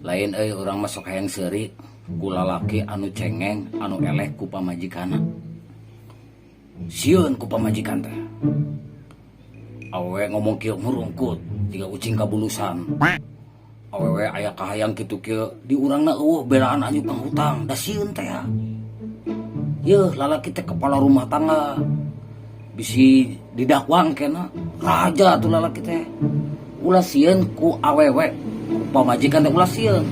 Lain orang masuk hayang seuri ku lalaki anu cengeng anu eleh ku pamajikana. Sieun ku pamajikan teh. Awewe ngomong kieu ngurungkut jiga ucing kabulusan. Awewe aya kahayang kitu kieu di urangna eueuh belaan anu panghutang da sieun teh. Yeuh lalaki teh kepala rumah tangga. Bisi didakwang kena raja tuh lalaki teh. Ulah sieun ku awewe ku pamajikan teh ulah sieun.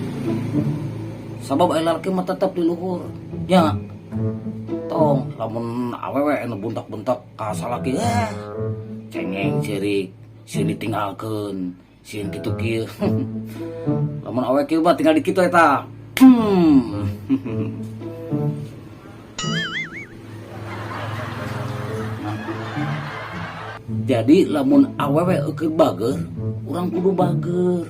Sabab aya lalaki mah tetep di luhur. Nya. Tong lamun awewe anu buntak-buntak ka salaki cengeng ceurik, sieun ditinggalkeun, sieun kitu kieu. Lamun awewe kieu mah tinggal di kitu eta. Jadi lamun awewe keur bager, urang kudu bager.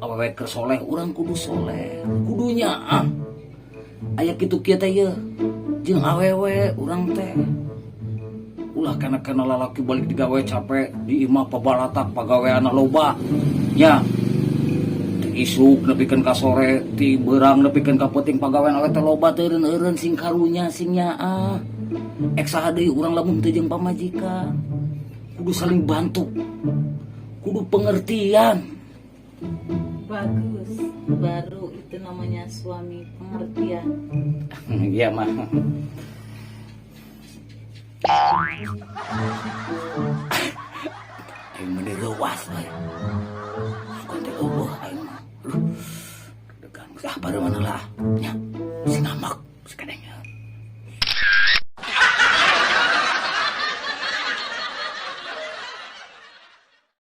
Awewe keur soleh, urang kudu soleh. Kudunya aya kitu kieu teh ye. Jeung awewe urang teh. Ulah kana-kana lalaki balik digawe capek, di imah pabalatak pagaweana loba. Nya. Ti isuk nepikeun ka sore, ti beurang nepikeun ka peuting pagawean awewe teh loba teh eureun-eureun sing karunya sing nyaah. Ek saha deui urang lamun teu jeung pamajikan. Kudu saling bantu, kudu pengertian. Bagus, baru itu namanya suami pengertian. Iya mah. Aing mah direwas we. Suka teh eueuh aing mah. Degan apa mana lah. Ya.